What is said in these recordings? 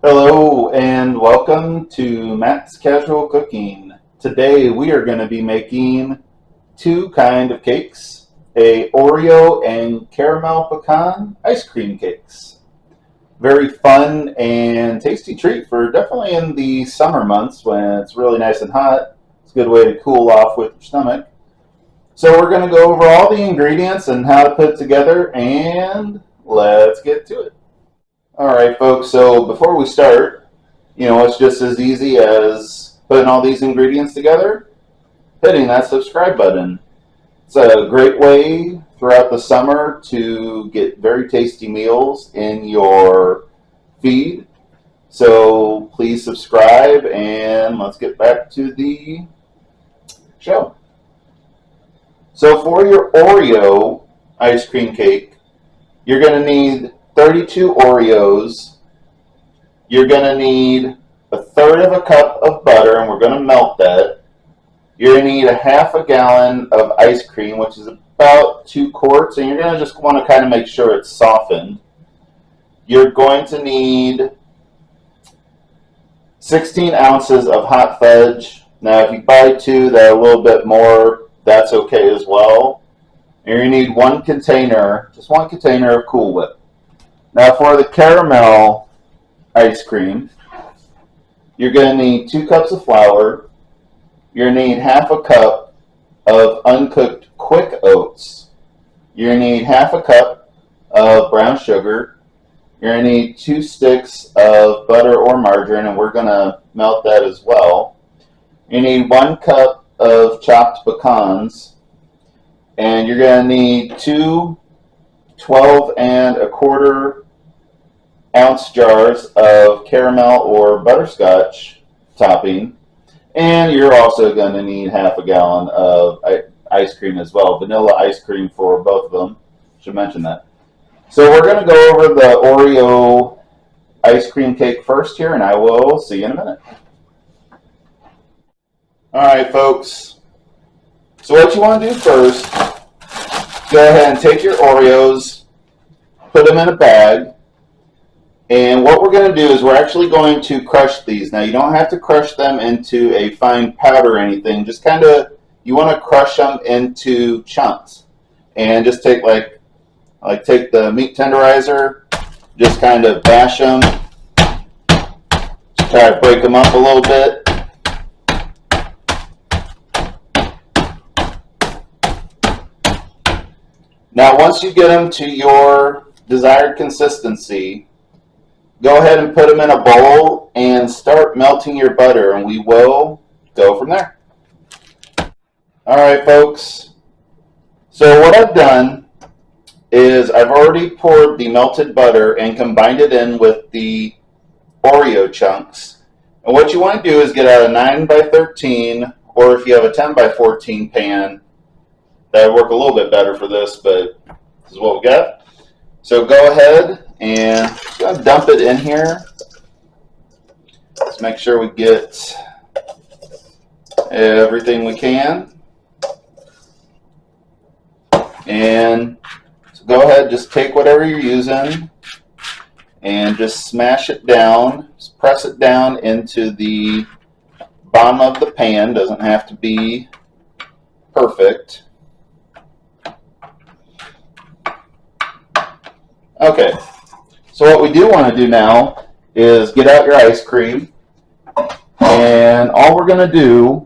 Hello and welcome to Matt's Casual Cooking. Today we are going to be making two kind of cakes, a Oreo and caramel pecan ice cream cakes. Very fun and tasty treat for definitely in the summer months when it's really nice and hot. It's a good way to cool off with your stomach. So we're going to go over all the ingredients and how to put it together, and let's get to it. Alright folks, so before we start, it's just as easy as putting all these ingredients together, hitting that subscribe button. It's a great way throughout the summer to get very tasty meals in your feed. So please subscribe and let's get back to the show. So for your Oreo ice cream cake, you're going to need 32 Oreos. You're going to need a third of a cup of butter, and we're going to melt that. You're going to need a half a gallon of ice cream, which is about 2 quarts, and you're going to just want to kind of make sure it's softened. You're going to need 16 ounces of hot fudge. Now, if you buy two that are a little bit more, that's okay as well. And you're going to need one container of Cool Whip. Now for the caramel ice cream, you're going to need 2 cups of flour. You're going to need half a cup of uncooked quick oats. You're going to need half a cup of brown sugar. You're going to need 2 sticks of butter or margarine, and we're going to melt that as well. You need 1 cup of chopped pecans, and you're going to need 2 12 1/4 ounce jars of caramel or butterscotch topping, and you're also going to need half a gallon of ice cream as well, vanilla ice cream for both of them. Should mention that. So we're going to go over the Oreo ice cream cake first here, and I will see you in a minute. Alright folks, so what you want to do first, go ahead and take your Oreos, put them in a bag, and what we're going to do is we're actually going to crush these. Now you don't have to crush them into a fine powder or anything, just kind of, you want to crush them into chunks. And just take take the meat tenderizer, just kind of bash them, just try to break them up a little bit. Now once you get them to your desired consistency, go ahead and put them in a bowl and start melting your butter, and we will go from there. Alright folks, so what I've done is I've already poured the melted butter and combined it in with the Oreo chunks. And what you want to do is get out a 9x13, or if you have a 10x14 pan, that would work a little bit better for this, but this is what we got. So go ahead and dump it in here. Let's make sure we get everything we can. And so go ahead, just take whatever you're using and just smash it down. Just press it down into the bottom of the pan. Doesn't have to be perfect. Okay, so what we do want to do now is get out your ice cream, and all we're going to do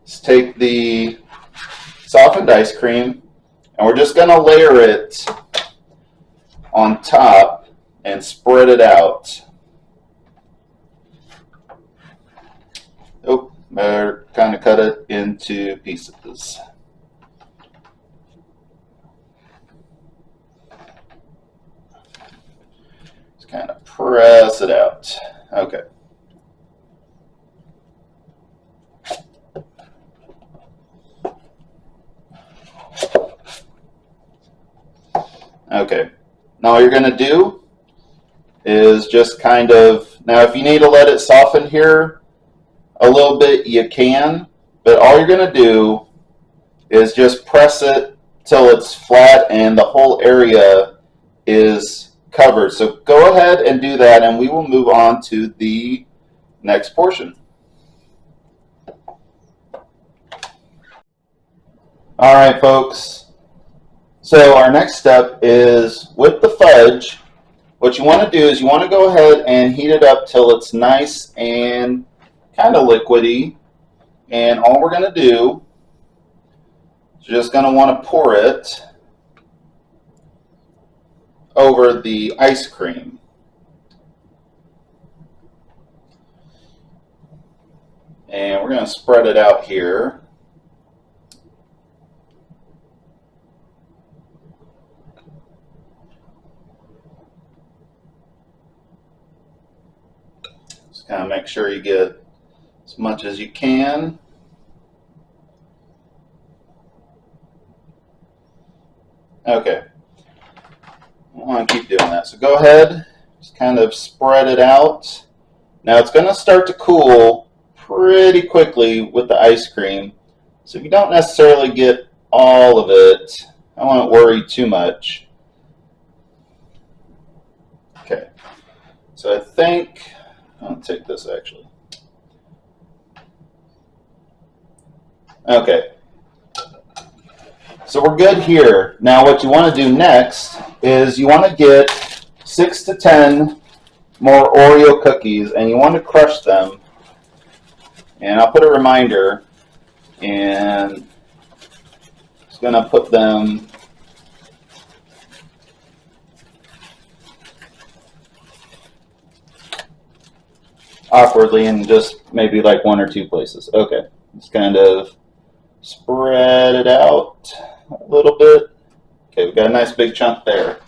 is take the softened ice cream, and we're just going to layer it on top and spread it out. Oh, better kind of cut it into pieces. Just kind of press it out. Okay. Okay. Now all you're going to do is just kind of, now if you need to let it soften here a little bit, you can, but all you're going to do is just press it till it's flat and the whole area is covered. So go ahead and do that, and we will move on to the next portion. All right, folks. So our next step is with the fudge. What you want to do is you want to go ahead and heat it up till it's nice and kind of liquidy. And all we're going to do is you're just going to want to pour it over the ice cream. And we're going to spread it out here. Just kind of make sure you get as much as you can. Okay. I want to keep doing that. So go ahead, just kind of spread it out. Now it's going to start to cool pretty quickly with the ice cream. So if you don't necessarily get all of it, I won't worry too much. Okay. So I think I'll take this actually. Okay. So we're good here. Now what you want to do next is you want to get 6 to 10 more Oreo cookies, and you want to crush them. And I'll put a reminder, and just going to put them awkwardly in just maybe like 1 or 2 places. Okay, just kind of spread it out a little bit. Okay, we've got a nice big chunk there.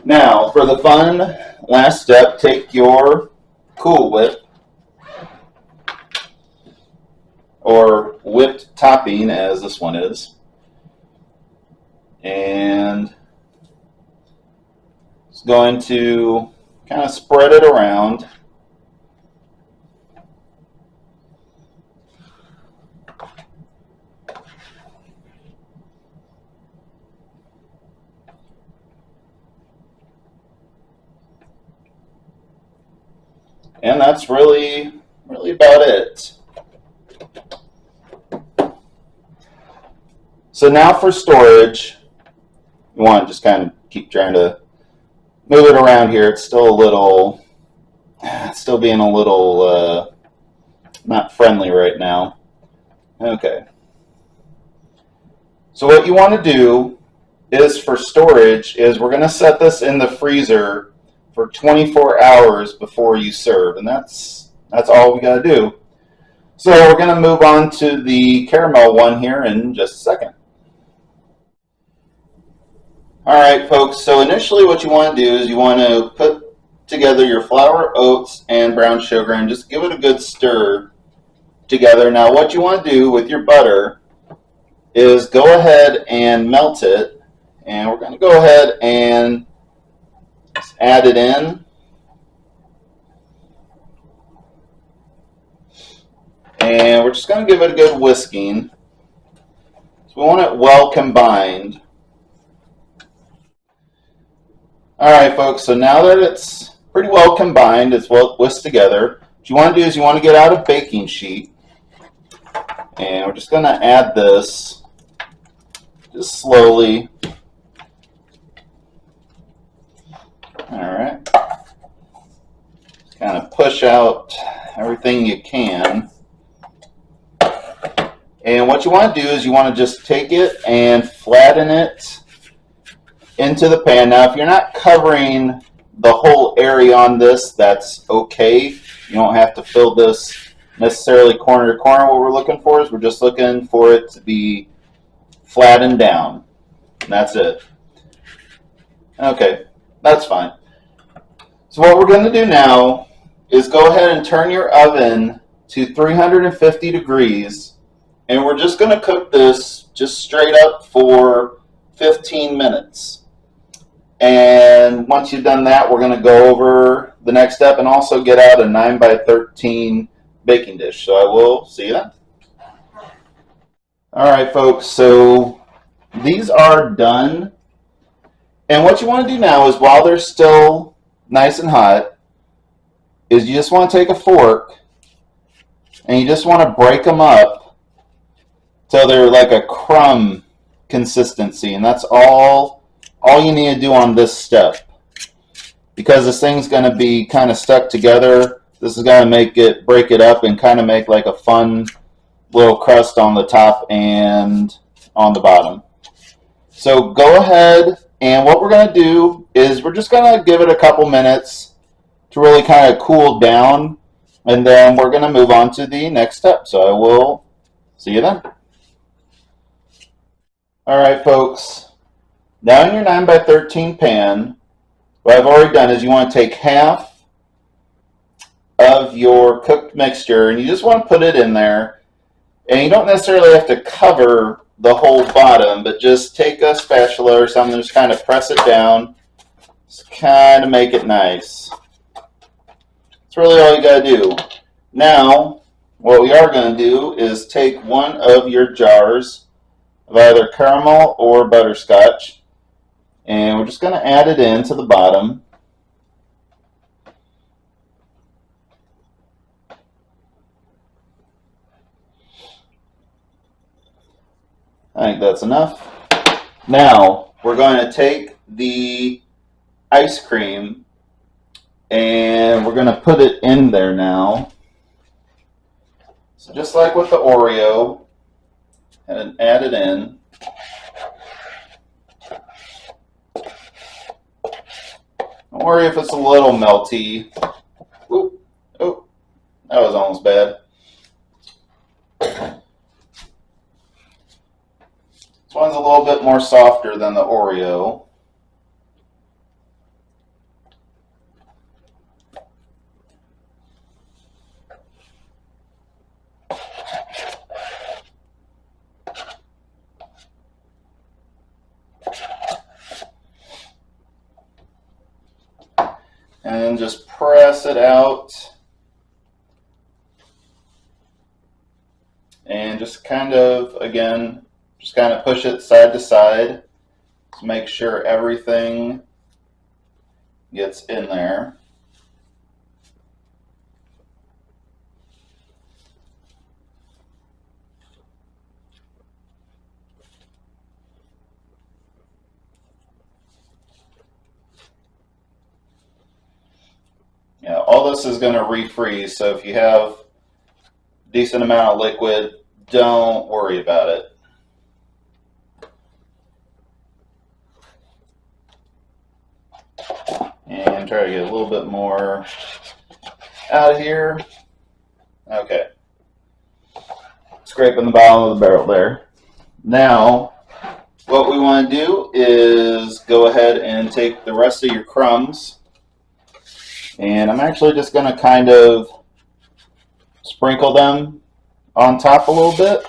Now, for the fun last step, take your Cool Whip, or whipped topping as this one is, and it's going to kind of spread it around. And that's really about it. So now for storage, you want to just kind of keep trying to move it around here. It's still being a little not friendly right now. Okay. So what you want to do is for storage is we're going to set this in the freezer for 24 hours before you serve, and that's all we got to do. So we're going to move on to the caramel one here in just a second. All right, folks, so initially what you want to do is you want to put together your flour, oats, and brown sugar and just give it a good stir together. Now what you want to do with your butter is go ahead and melt it, and we're going to go ahead and add it in. And we're just going to give it a good whisking. So we want it well combined. Alright folks, so now that it's pretty well combined, it's well whisked together, what you want to do is you want to get out a baking sheet, and we're just going to add this just slowly. Alright, kind of push out everything you can. And what you want to do is you want to just take it and flatten it into the pan. Now if you're not covering the whole area on this, that's okay. You don't have to fill this necessarily corner to corner. What we're looking for is we're just looking for it to be flattened down. And that's it. Okay, that's fine. So what we're going to do now is go ahead and turn your oven to 350 degrees, and we're just going to cook this just straight up for 15 minutes. And once you've done that, we're going to go over the next step and also get out a 9 by 13 baking dish. So I will see you then. All right, folks, so these are done. And what you want to do now is while they're still nice and hot, is you just want to take a fork and you just want to break them up till they're like a crumb consistency. And that's all you need to do on this step. Because this thing's going to be kind of stuck together, this is going to break it up and kind of make like a fun little crust on the top and on the bottom. So go ahead, and what we're going to do is we're just going to give it a couple minutes to really kind of cool down, and then we're going to move on to the next step. So I will see you then. All right, folks. Now in your 9x13 pan, what I've already done is you want to take half of your cooked mixture, and you just want to put it in there. And you don't necessarily have to cover the whole bottom, but just take a spatula or something, just kind of press it down, just kind of make it nice. That's really all you got to do. Now, what we are going to do is take one of your jars of either caramel or butterscotch, and we're just going to add it into the bottom. I think that's enough. Now, we're going to take the ice cream and we're going to put it in there now. So just like with the Oreo, and add it in. Don't worry if it's a little melty. Oop, oh, that was almost bad. This one's a little bit more softer than the Oreo. And just press it out. And just kind of, again, just kind of push it side to side to make sure everything gets in there. Yeah, all this is going to refreeze, so if you have a decent amount of liquid, don't worry about it. And try to get a little bit more out of here. Okay. Scraping the bottom of the barrel there. Now, what we want to do is go ahead and take the rest of your crumbs, and I'm actually just going to kind of sprinkle them on top a little bit.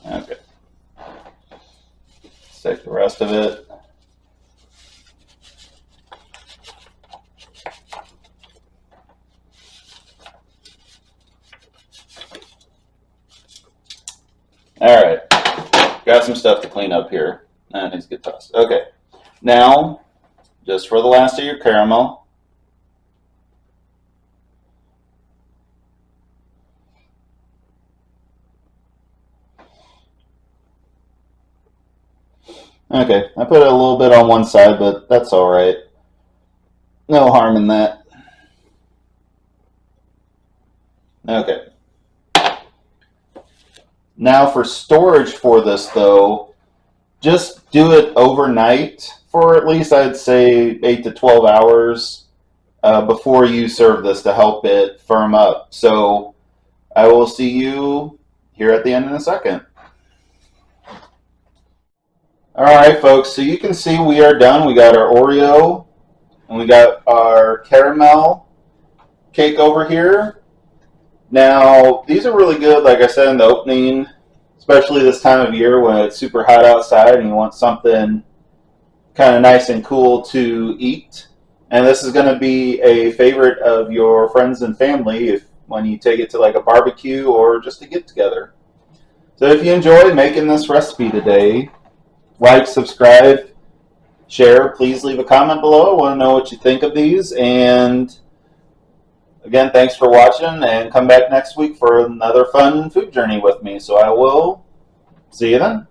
Okay. Let's take the rest of it. Alright, got some stuff to clean up here. That needs to get tossed. Okay, now, just for the last of your caramel, okay, I put it a little bit on one side, but that's alright. No harm in that. Okay. Now for storage for this though, just do it overnight for at least I'd say 8 to 12 hours before you serve this to help it firm up. So I will see you here at the end in a second. Alright folks, so you can see we are done. We got our Oreo and we got our caramel cake over here. Now, these are really good, like I said in the opening, especially this time of year when it's super hot outside and you want something kind of nice and cool to eat. And this is going to be a favorite of your friends and family if when you take it to like a barbecue or just a get together. So if you enjoyed making this recipe today, like, subscribe, share. Please leave a comment below. I want to know what you think of these. And again, thanks for watching, and come back next week for another fun food journey with me. So I will see you then.